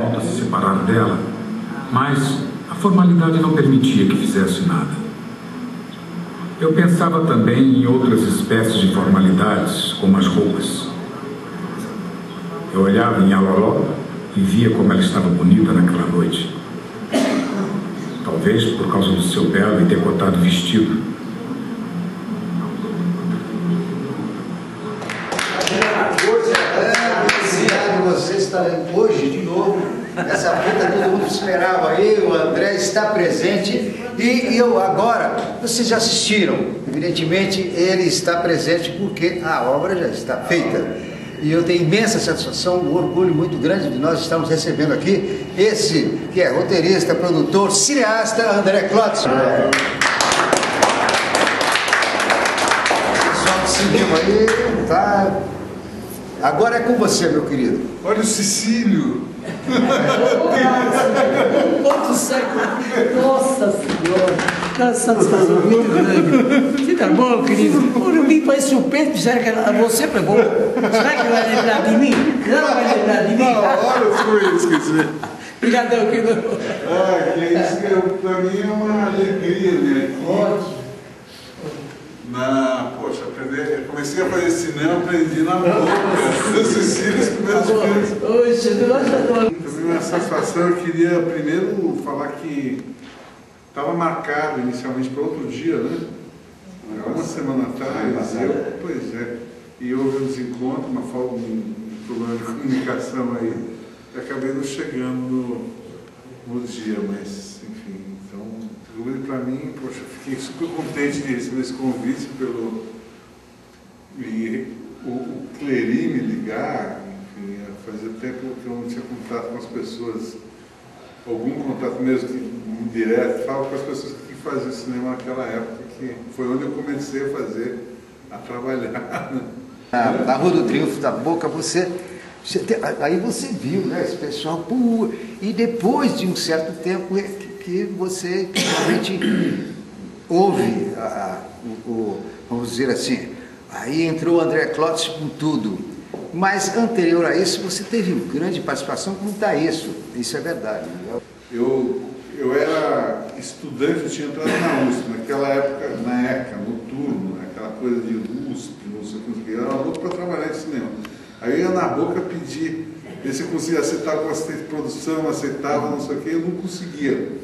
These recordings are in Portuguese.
Quando se separaram dela, mas a formalidade não permitia que fizesse nada. Eu pensava também em outras espécies de formalidades, como as roupas. Eu olhava em Aloló e via como ela estava bonita naquela noite. Talvez por causa do seu belo e decotado vestido. Você está hoje de novo, essa fita todo mundo esperava aí, o André está presente e eu agora, vocês já assistiram, evidentemente ele está presente porque a obra já está feita e eu tenho imensa satisfação, um orgulho muito grande de nós estarmos recebendo aqui esse que é roteirista, produtor, cineasta André Klotz. Pessoal do cinema aí, tá... Agora é com você, meu querido. Olha o Cecílio. Outro século. Nossa Senhora. Uma satisfação muito grande. Você tá bom, querido? Eu vim para esse surpreso, disseram que você pegou. Será que vai lembrar de mim? Não vai lembrar de mim? Não, olha os coisas, quer dizer. Obrigadão, querido. Ah, que é isso que para mim é uma alegria, né? Ótimo. Poxa, eu comecei a fazer cinema, aprendi na boca. Eu Cecília, os primeiros filmes. Oxe, Também uma satisfação, eu queria primeiro falar que estava marcado inicialmente para outro dia, né? Uma semana atrás, pois é, e houve um desencontro, um problema de comunicação aí, e acabei não chegando no dia, mas enfim, então... Para mim, poxa, fiquei super contente de receber esse convite e o Clery me ligar, enfim, fazia tempo que eu não tinha contato com as pessoas, algum contato mesmo que direto, falo com as pessoas que faziam cinema naquela época, que foi onde eu comecei a trabalhar. Na Rua do Triunfo da Boca, aí você viu, né, esse pessoal, e depois de um certo tempo que você realmente ouve, vamos dizer assim, aí entrou o André Klotz com tudo, mas anterior a isso você teve grande participação com o Taísso, isso é verdade. Eu era estudante, eu tinha entrado na USP, naquela época, na ECA, noturno, aquela coisa de USP, não sei o que, eu era louco para trabalhar em cinema. Aí eu ia na boca pedir, ver se eu conseguia aceitar com assistente de produção, aceitava, não sei o que, eu não conseguia.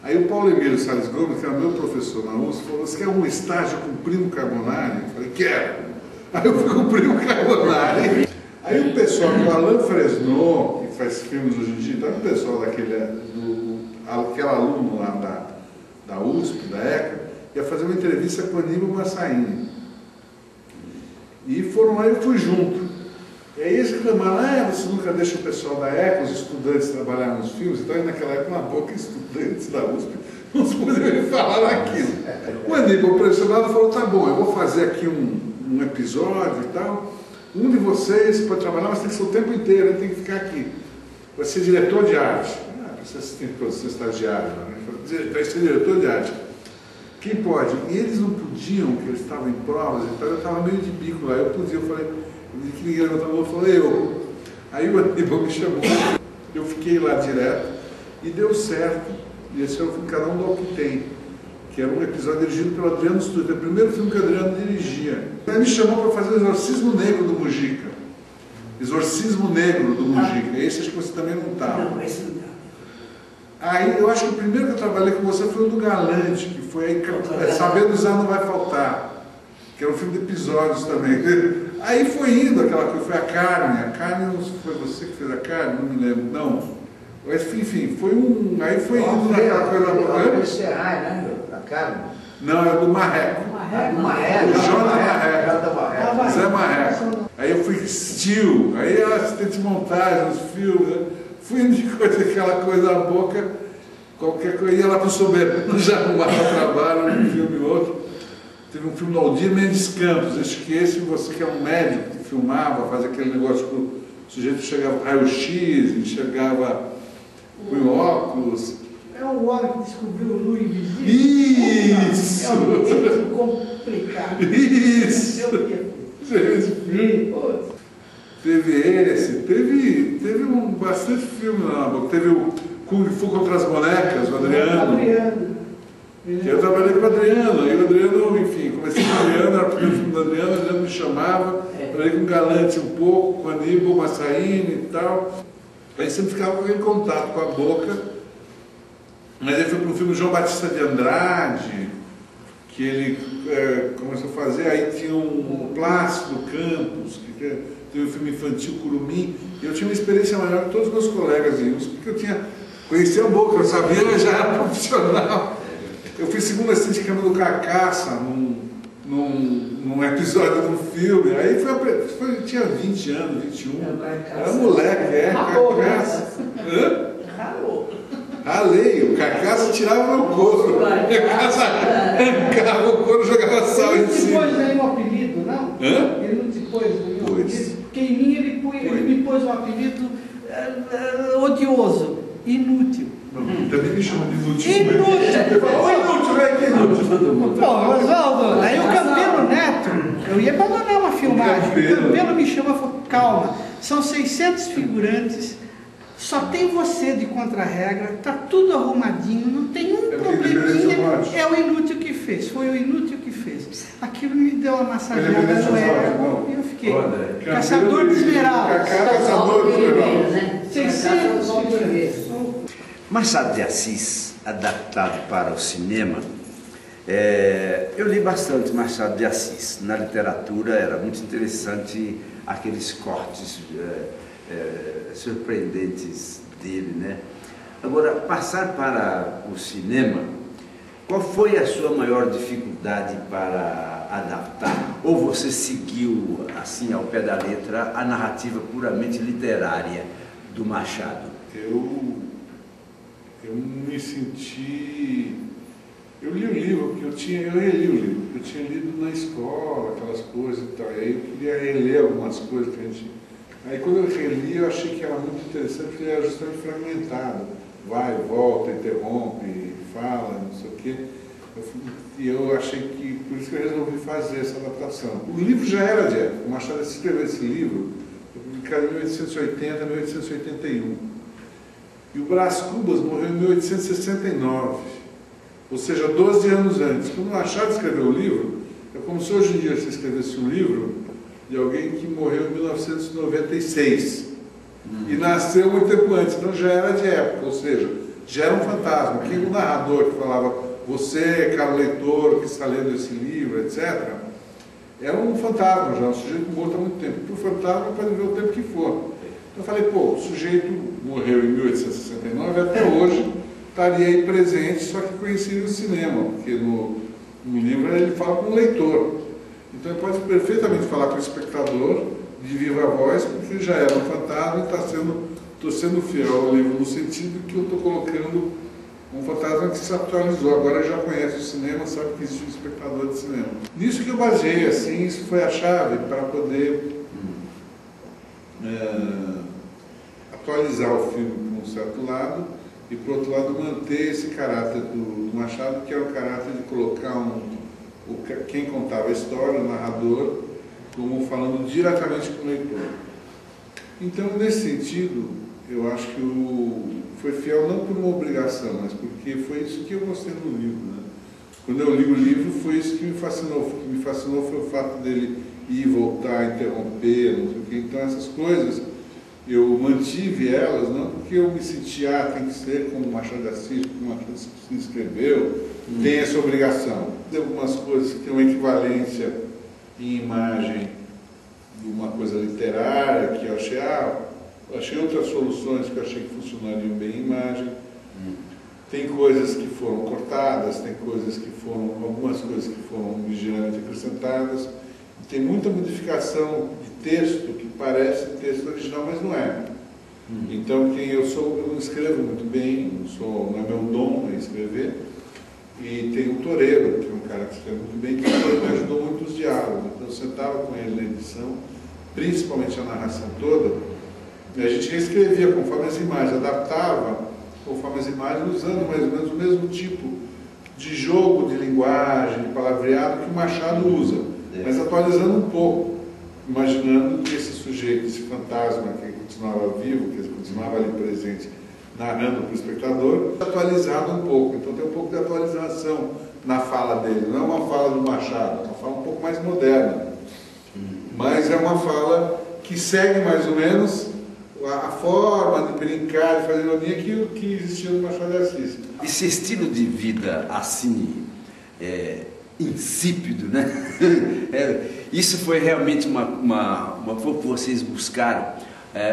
Aí o Paulo Emílio Salles Gomes, que era meu professor na USP, falou, você quer um estágio com o Primo Carbonari? Eu falei, quero. Aí eu fui com o Primo Carbonari. Aí o pessoal, o Alain Fresnot, que faz filmes hoje em dia, então o pessoal aquele aluno lá da USP, da ECA, ia fazer uma entrevista com o Aníbal Massaini. E foram lá e eu fui junto. E aí eles reclamaram, você nunca deixa o pessoal da ECA, os estudantes, trabalhar nos filmes, então naquela época, na boca, estudantes da USP, não se poderiam falar naquilo. O Aníbal, pressionado, falou, tá bom, eu vou fazer aqui um episódio e tal, um de vocês pode trabalhar, mas tem que ser o tempo inteiro, ele tem que ficar aqui. Vai ser diretor de arte. Você tem produção estagiária, né? Vai ser diretor de arte. Quem pode? E eles não podiam, porque eles estavam em provas, então eu estava meio de bico lá, eu podia, eu falei, que ninguém levantou a mão, eu falei, eu. Aí o Aníbal me chamou, eu fiquei lá direto e deu certo. E esse era o filme Cada Um Dá o Que Tem, que era um episódio dirigido pelo Adriano Studio, o primeiro filme que o Adriano dirigia. Ele me chamou para fazer o Exorcismo Negro do Mujica. Exorcismo Negro do Mujica. Esse acho que você também não estava. Não, esse não estava. Aí eu acho que o primeiro que eu trabalhei com você foi o do Galante, que foi aí, Sabendo Usar Não Vai Faltar, que era um filme de episódios também. Aí foi indo aquela coisa, foi a Carne não foi você que fez a Carne, não me lembro, não. Mas enfim, foi aí foi indo naquela coisa. A Carne? Não, é do Marreco. Do Marreco. Jota Marreco. Zé Marreco. Aí eu fui Steel, aí era assistente de montagem, os filmes, né? Fui indo de coisa, aquela coisa à boca, qualquer coisa, ia lá para o Soberano, já arrumava trabalho, um filme e outro. Teve um filme do Aldir Mendes Campos, acho que esse, você que é um médico que filmava, fazia aquele negócio que o sujeito chegava com raio-x, enxergava com óculos. É o homem que descobriu o nu invisível. Isso! É um título complicado. Isso! Eu vi. Esse filme. Teve bastante filme lá na boca. Teve o Kung Fu contra as bonecas, o Adriano. Eu trabalhei com o Adriano, e o Adriano, enfim, comecei com o Adriano, era o primeiro filme do Adriano, o Adriano me chamava, trabalhei com o Galante um pouco, com o Aníbal Massaíni e tal. Aí sempre ficava com aquele contato com a boca. Mas aí foi para um filme do João Batista de Andrade, que ele começou a fazer, aí tinha um Plácido Campos, que teve um filme infantil, Curumim, e eu tinha uma experiência maior que todos os meus colegas em USP, porque eu conhecia a boca, eu sabia, eu já era profissional. Eu fui segundo assistente de câmera do Carcaça num episódio de um filme, aí tinha 20 anos, 21, era moleque, Carcaça. Ralei, o Carcaça tirava meu couro, o Carcaça arrancava o couro e jogava sal em cima. Ele não te pôs nenhum apelido, não? Ele não te pôs nenhum apelido? Porque em mim ele me pôs um apelido odioso, inútil. Também me chama de inútil. Pô, Oswaldo, aí o Campelo Neto, eu ia abandonar uma filmagem. O Campelo me chama e falou, calma, são 600 figurantes, só tem você de contra-regra, tá tudo arrumadinho, não tem um probleminha, é o inútil que fez, foi o inútil que fez. Aquilo me deu uma massageada no ego e eu fiquei, caçador de esmeralda. Caçador de esmeralda. 600 figurantes. Machado de Assis, adaptado para o cinema, eu li bastante Machado de Assis. Na literatura era muito interessante aqueles cortes surpreendentes dele, né? Agora, passar para o cinema, qual foi a sua maior dificuldade para adaptar? Ou você seguiu, assim, ao pé da letra, a narrativa puramente literária do Machado? Eu me senti... Eu li o livro, porque eu reli o livro, porque eu tinha lido na escola, aquelas coisas e tal, e aí eu queria reler algumas coisas que a gente... Aí quando eu reli, eu achei que era muito interessante, porque ele era justamente fragmentado. Vai, volta, interrompe, fala, não sei o quê. E eu achei que... Por isso que eu resolvi fazer essa adaptação. O livro já era de época. O Machado escreveu esse livro, publicado em 1880, 1881. E o Brás Cubas morreu em 1869, ou seja, 12 anos antes. Quando o Machado escreveu o livro, é como se hoje em dia você escrevesse um livro de alguém que morreu em 1996 e nasceu muito tempo antes, então já era de época, ou seja, já era um fantasma. Quem o narrador que falava, você, caro leitor, que está lendo esse livro, etc., era um fantasma já, um sujeito morto há muito tempo. Para o fantasma pode ver o tempo que for. Eu falei, pô, o sujeito morreu em 1869, até hoje estaria aí presente, só que conhecia o cinema, porque no livro ele fala com o leitor. Então ele pode perfeitamente falar com o espectador de viva voz, porque já era um fantasma e estou sendo fiel ao livro no sentido que eu estou colocando um fantasma que se atualizou, agora já conhece o cinema, sabe que existe um espectador de cinema. Nisso que eu baseei, assim, isso foi a chave para poder atualizar o filme por um certo lado e, por outro lado, manter esse caráter do Machado, que é o caráter de colocar quem contava a história, o narrador, como falando diretamente com o leitor. Então, nesse sentido, eu acho que foi fiel não por uma obrigação, mas porque foi isso que eu gostei do livro, né? Quando eu li o livro, foi isso que me fascinou. O que me fascinou foi o fato dele ir e voltar, interromper, não sei o quê. Então, essas coisas, eu mantive elas, não porque eu me senti, tem que ser como Machado de Assis, porque o Machado de Assis escreveu, tem essa obrigação. Tem algumas coisas que têm uma equivalência em imagem de uma coisa literária, que eu achei outras soluções que eu achei que funcionariam bem em imagem. Tem coisas que foram cortadas, tem algumas coisas que foram ligeiramente acrescentadas. Tem muita modificação de texto que parece texto original, mas não é. Então, eu não escrevo muito bem, não é meu dom escrever. E tem o Toreiro, que é um cara que escreve muito bem, que me ajudou muito nos diálogos. Então, eu sentava com ele na edição, principalmente a narração toda, e a gente reescrevia conforme as imagens, adaptava conforme as imagens, usando mais ou menos o mesmo tipo de jogo de linguagem, de palavreado que o Machado usa, mas atualizando um pouco, imaginando que esse sujeito, esse fantasma que continuava vivo, que continuava ali presente, narrando para o espectador, atualizado um pouco. Então tem um pouco de atualização na fala dele. Não é uma fala do Machado, é uma fala um pouco mais moderna. Mas é uma fala que segue mais ou menos a forma de brincar, de fazer ironia que existia no Machado de Assis. Esse estilo de vida assim, insípido, né? Isso foi realmente foi o que vocês buscaram,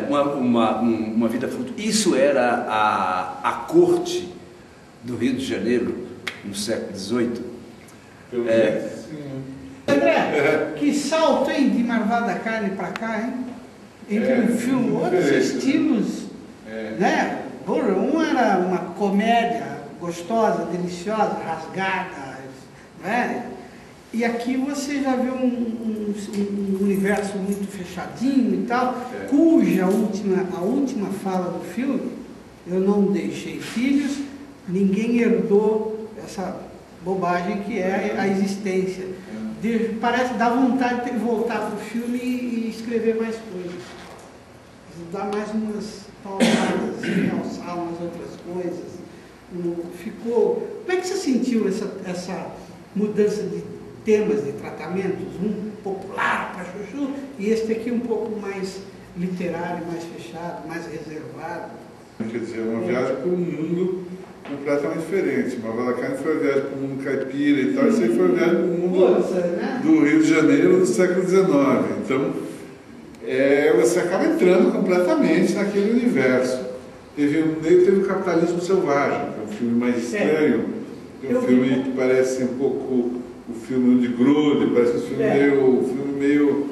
uma vida fruto. Isso era a corte do Rio de Janeiro no século XVIII. André, que salto, hein, de Marvada Carne para cá, hein? Entre um filme, outros estilos, né? Um era uma comédia gostosa, deliciosa, rasgada, né? E aqui você já vê um universo muito fechadinho e tal, cuja a última fala do filme, eu não deixei filhos, ninguém herdou essa bobagem que é a existência. Parece dar vontade de voltar para o filme e escrever mais coisas. Dar mais umas palavras, realçar umas outras coisas. Como é que você sentiu essa mudança de temas, de tratamentos? Um popular para chuchu e este aqui um pouco mais literário, mais fechado, mais reservado. Quer dizer, uma viagem para um mundo completamente diferente. Marvada Carne foi a viagem para o mundo caipira e tal, isso aí foi a viagem para o mundo do Rio de Janeiro do século XIX. Então, você acaba entrando completamente naquele universo. Teve o Capitalismo Selvagem, que é um filme mais estranho, é um filme que parece um pouco o filme de Grude, parece um filme meio...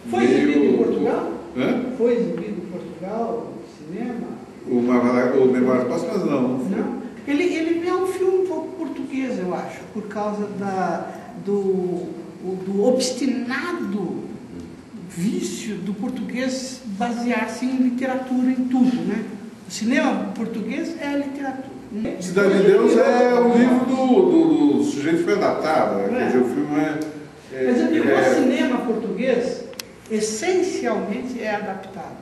Foi exibido em Portugal? Hã? Foi exibido em Portugal, no cinema? O Memórias Póstumas não. Ele é um filme um pouco português, eu acho, por causa do obstinado vício do português basear-se em literatura, em tudo, né? O cinema português é a literatura. Cidade de Deus é o livro do sujeito que foi adaptado, né? Quer dizer, o filme Mas eu digo, o cinema português essencialmente é adaptado.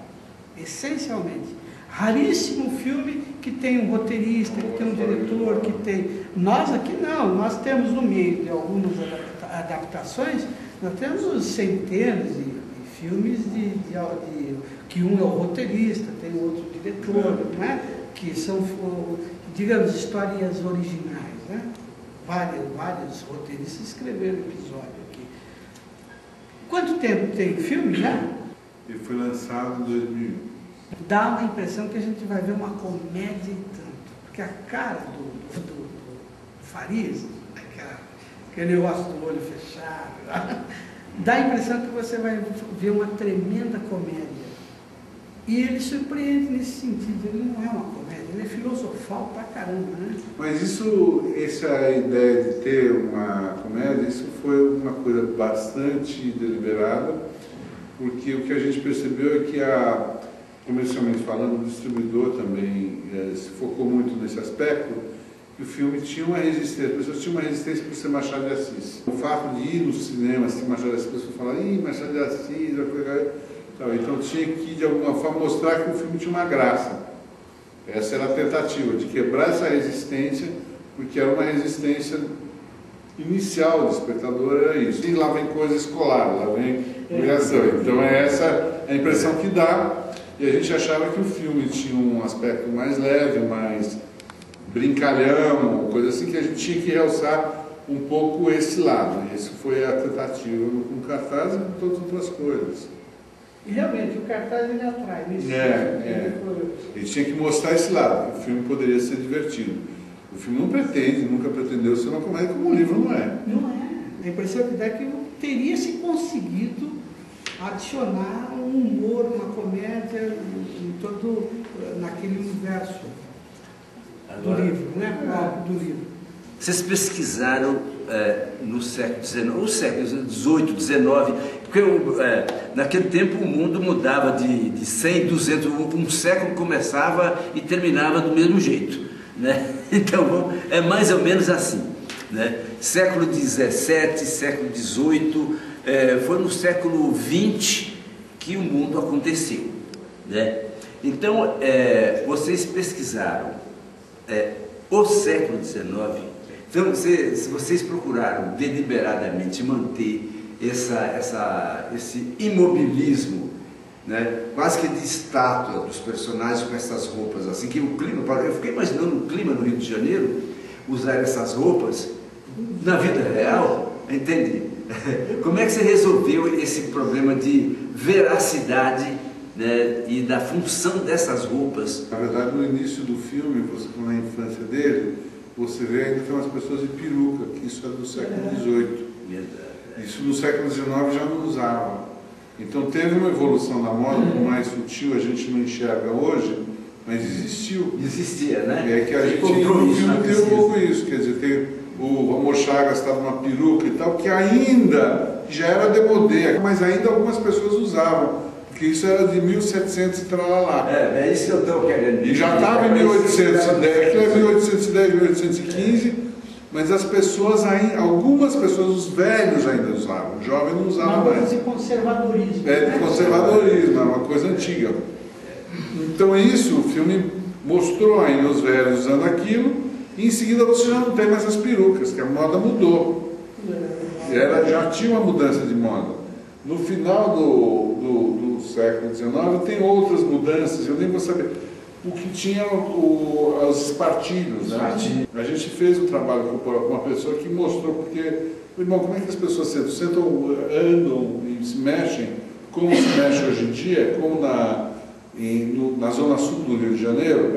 Essencialmente. Raríssimo filme que tem um roteirista, que tem um diretor, que tem... Nós aqui não, nós temos no meio de algumas adaptações, nós temos centenas de filmes que um é o roteirista, tem outro diretor, né? Que são, digamos, histórias originais, né? Vários roteiristas escreveram episódio aqui. Quanto tempo tem filme já? Ele foi lançado em 2001. Dá uma impressão que a gente vai ver uma comédia e tanto, porque a cara do Farias, aquele negócio do olho fechado, dá a impressão que você vai ver uma tremenda comédia. E ele surpreende nesse sentido, ele não é uma comédia, ele é filosofal pra caramba, né? Mas essa ideia de ter uma comédia, isso foi uma coisa bastante deliberada, porque o que a gente percebeu é que comercialmente falando, o distribuidor também se focou muito nesse aspecto, que o filme tinha uma resistência, as pessoas tinham uma resistência por ser Machado de Assis. O fato de ir no cinema, assistir Machado de Assis, as pessoas falavam, Machado de Assis, então tinha que, de alguma forma, mostrar que o filme tinha uma graça. Essa era a tentativa, de quebrar essa resistência, porque era uma resistência inicial do espectador, era isso. E lá vem coisa escolar, lá vem humilhação. Então é essa a impressão que dá. E a gente achava que o filme tinha um aspecto mais leve, mais brincalhão, coisa assim, que a gente tinha que realçar um pouco esse lado. Isso foi a tentativa com o cartaz e com todas as outras coisas. E realmente, o cartaz ele atrai. Ele tinha que mostrar esse lado, que o filme poderia ser divertido. O filme não pretende, nunca pretendeu ser uma comédia, como o livro não é. Não é. A impressão que dá é que teria se conseguido adicionar um humor, uma comédia naquele universo do livro, né? Do livro. vocês pesquisaram no século XIX, ou século XVIII, XIX, porque naquele tempo o mundo mudava de 100, 200, um século começava e terminava do mesmo jeito, né? Então é mais ou menos assim, né? Século XVII, século XVIII, foi no século XX que o mundo aconteceu, né? Então vocês pesquisaram o século XIX. Então, se vocês procuraram deliberadamente manter esse imobilismo, né, quase que de estátua dos personagens com essas roupas, assim, que o clima, eu fiquei imaginando o clima no Rio de Janeiro, usar essas roupas na vida real, entende? Como é que você resolveu esse problema de veracidade, né, e da função dessas roupas? Na verdade, no início do filme, na infância dele, você vê ainda que tem umas pessoas de peruca, que isso é do século XVIII. Isso no século XIX já não usava. Então teve uma evolução da moda, por mais sutil, a gente não enxerga hoje, mas existiu. Existia, né? É que a gente no filme tem um pouco isso, quer dizer, tem o Amor Chagas estava numa peruca e tal, que ainda já era demodé, mas ainda algumas pessoas usavam. Porque isso era de 1700 e tralalá. É isso que eu estou querendo dizer. E já estava em 1810, aquilo é 1810, 1815, mas as pessoas ainda, algumas pessoas, os velhos ainda usavam, o jovem não usava mais. De conservadorismo. De conservadorismo, é uma coisa antiga. Então isso, o filme mostrou ainda os velhos usando aquilo, e em seguida você já não tem mais as perucas, que a moda mudou. Já tinha uma mudança de moda. No final do século XIX tem outras mudanças, eu nem vou saber. O que tinha os espartilhos, né? A gente fez um trabalho com uma pessoa que mostrou, porque, irmão, como é que as pessoas sentam, andam e se mexem, como se mexe hoje em dia, como na zona sul do Rio de Janeiro,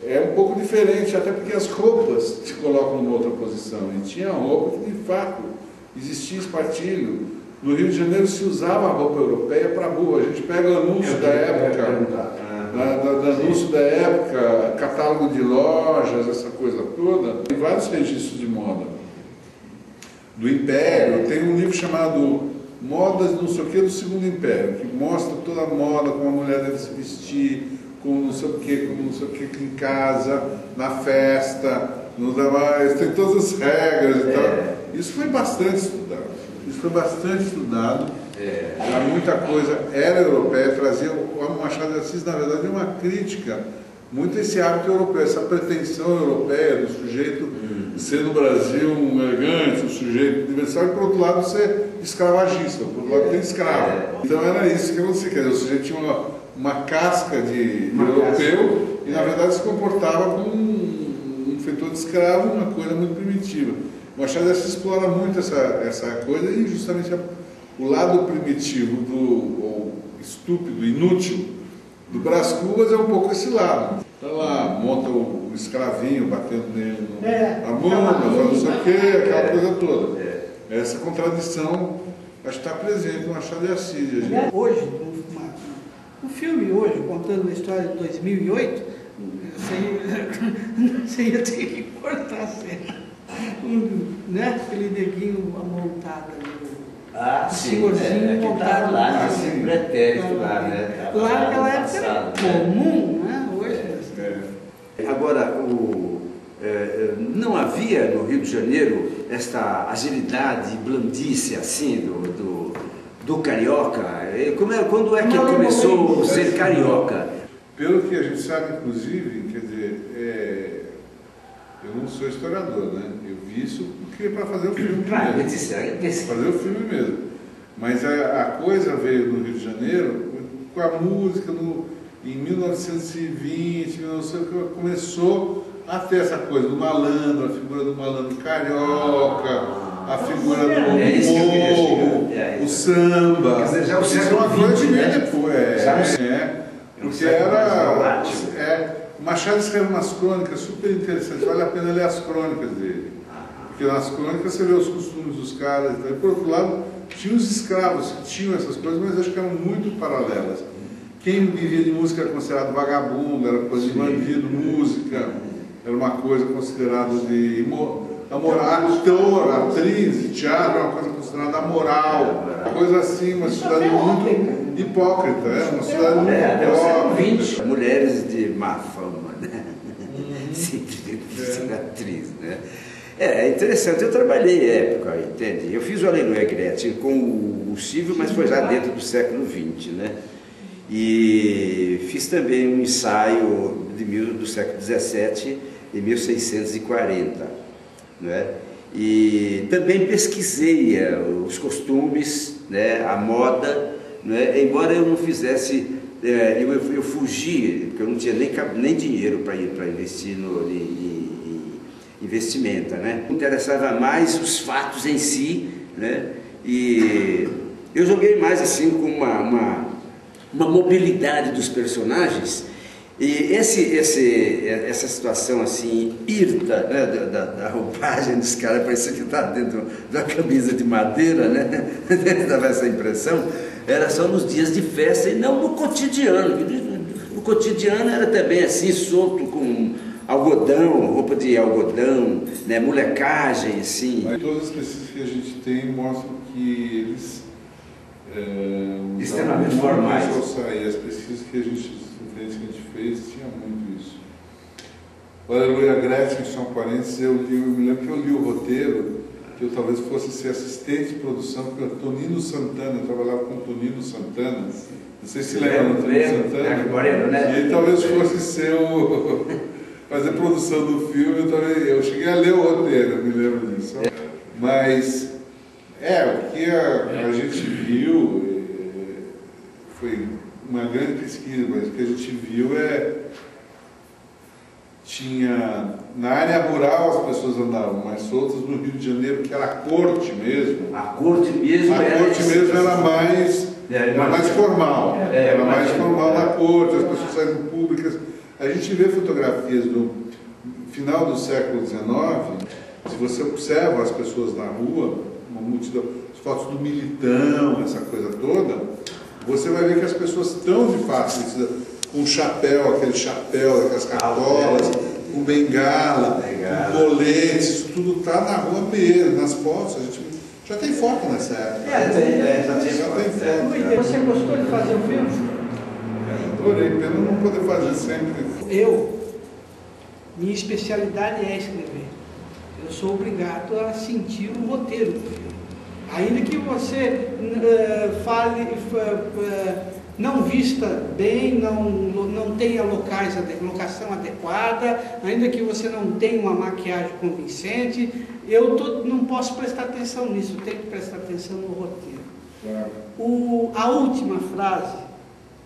é um pouco diferente, até porque as roupas se colocam numa outra posição. E tinha roupa que, de fato, existia espartilho. No Rio de Janeiro se usava a roupa europeia para rua. A gente pega o anúncio da época, anúncio da época, catálogo de lojas, essa coisa toda. Tem vários registros de moda. Do Império, tem um livro chamado Modas não sei o que do Segundo Império, que mostra toda a moda, como a mulher deve se vestir, como não sei o que em casa, na festa, nos demais, tem todas as regras e tal. Isso foi bastante estudado. Já muita coisa era europeia, trazia o Machado de Assis, na verdade, é uma crítica muito a esse hábito europeu, essa pretensão europeia do sujeito ser no Brasil um elegante, um sujeito universal, e por outro lado ser escravagista, por outro lado tem escravo. Então era isso que acontecia, quer dizer, o sujeito tinha uma casca de europeu e na verdade se comportava como um feitor de escravo, uma coisa muito primitiva. O Machado de Assis explora muito essa coisa e justamente o lado primitivo, ou estúpido, inútil, do Brás Cubas é um pouco esse lado. Está lá, monta o escravinho batendo nele na bunda, não sei o quê, aquela coisa toda. Essa contradição acho que está presente no Machado de Assis. Hoje, o filme hoje, contando a história de 2008, você ia ter que cortar a cena. Né? Aquele neguinho amontado ali. Senhorzinho montado lá, assim, pretérito lá, né? Lá naquela época era comum, né? Hoje. Agora, não havia no Rio de Janeiro esta agilidade, blandice assim do carioca? Quando é que ele começou a ser carioca? Pelo que a gente sabe, inclusive, quer dizer, eu não sou historiador, né? Eu vi isso porque para fazer o filme claro, mesmo. Fazer o filme mesmo. Mas a coisa veio no Rio de Janeiro com a música em 1920, começou a ter essa coisa do malandro, a figura do malandro carioca, a figura do morro, o samba. Quer dizer, já o isso é século uma coisa XX, que né? depois. Porque era. Machado escreve umas crônicas super interessantes, vale a pena ler as crônicas dele. Porque nas crônicas você vê os costumes dos caras. E por outro lado, tinha os escravos que tinham essas coisas, mas acho que eram muito paralelas. Quem vivia de música era considerado vagabundo, era coisa de bandido, música. era uma coisa considerada de ator, atriz de teatro, era uma coisa considerada amoral, coisa assim, uma sociedade muito hipócrita, uma sociedade muito hipócrita. Mulheres de má fama, né? Sempre ser atriz, né? É interessante, eu trabalhei em época, entende? Eu fiz o Aleluia Gretchen com o Silvio, mas foi já dentro do século XX, né? E fiz também um ensaio do século XVII, em 1640, né? E também pesquisei os costumes, né? A moda, né? Embora eu não fizesse, eu fugi, porque eu não tinha nem dinheiro para investir em investimenta, né? Me interessava mais os fatos em si, né? E eu joguei mais assim com uma mobilidade dos personagens. E essa situação assim, irta, né, da roupagem dos caras, parecia que estava dentro da camisa de madeira, né? Dava essa impressão, era só nos dias de festa e não no cotidiano. O cotidiano era também assim, solto com algodão, roupa de algodão, né, molecagem, assim. Mas todas as pesquisas que a gente tem mostram que eles extremamente formais. As pesquisas que a gente fez tinha muito isso. O Aleluia Gretchen, só um parênteses, eu me lembro que eu li o roteiro, que eu talvez fosse ser assistente de produção, porque o Tonino Santana, eu trabalhava com o Tonino Santana, não sei se lembra do Tonino Santana, e ele talvez fosse ser fazer produção do filme, eu cheguei a ler o roteiro, eu me lembro disso. Mas, o que a gente viu foi uma grande pesquisa, mas o que a gente viu tinha, na área rural as pessoas andavam mais soltas, no Rio de Janeiro, que era a corte mesmo. A corte mesmo era mais formal. Era mais formal na corte, as pessoas saíram públicas. A gente vê fotografias do final do século XIX, se você observa as pessoas na rua, uma multidão, as fotos do Militão, essa coisa toda, você vai ver que as pessoas estão de fato vestidas com chapéu, aquelas cartolas, com bengala, com colete, isso tudo está na rua mesmo, nas fotos. A gente já tem foto nessa época. Já tem foto. Você gostou de fazer o filme? Adorei, pena não poder fazer sempre. Minha especialidade é escrever. Eu sou obrigado a sentir o roteiro do filme. Ainda que você não vista bem, não tenha locação adequada, ainda que você não tenha uma maquiagem convincente, não posso prestar atenção nisso, eu tenho que prestar atenção no roteiro. Claro. A última frase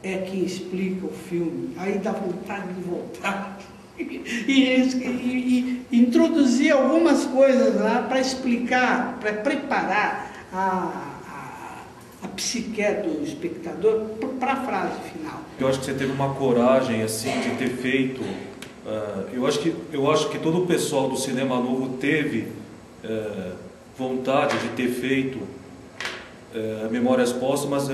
é que explica o filme, aí dá vontade de voltar e introduzir algumas coisas lá para explicar, para preparar a psique do espectador para a frase final. Eu acho que você teve uma coragem assim de ter feito. Eu acho que todo o pessoal do Cinema Novo teve vontade de ter feito Memórias Póstumas,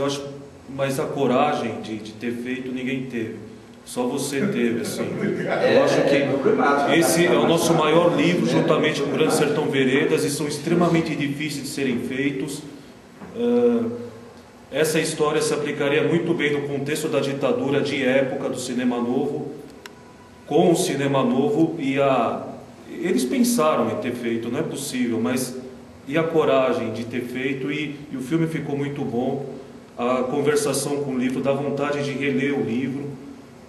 mas a coragem de ter feito ninguém teve. Só você teve, assim. Eu acho que esse é o nosso maior livro, juntamente com o Grande Sertão Veredas, e são extremamente difíceis de serem feitos. Essa história se aplicaria muito bem no contexto da ditadura de época do Cinema Novo, com o Cinema Novo, eles pensaram em ter feito, não é possível, mas e a coragem de ter feito, e o filme ficou muito bom. A conversação com o livro, dá vontade de reler o livro,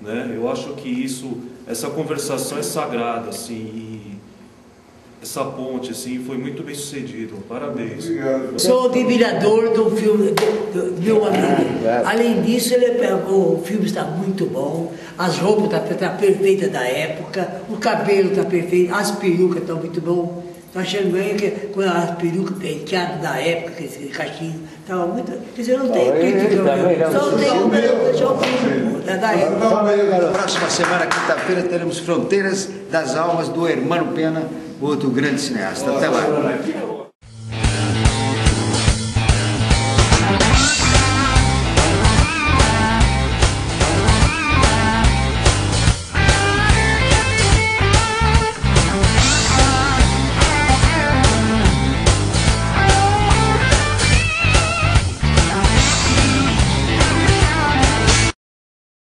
né? Eu acho que essa conversação é sagrada, assim, e essa ponte, assim, foi muito bem sucedido. Parabéns. Obrigado. Sou admirador do filme do meu amigo. Além disso, o filme está muito bom, as roupas estão perfeitas da época, o cabelo está perfeito, as perucas estão muito bom. Estou achando bem que com as perucas penteadas da época, esse cachinho, estava muito. Quer dizer, não tem crítica, só o filme da época. Próxima semana, quinta-feira, teremos Fronteiras das Almas, do Hermano Pena, outro grande cineasta. Até lá.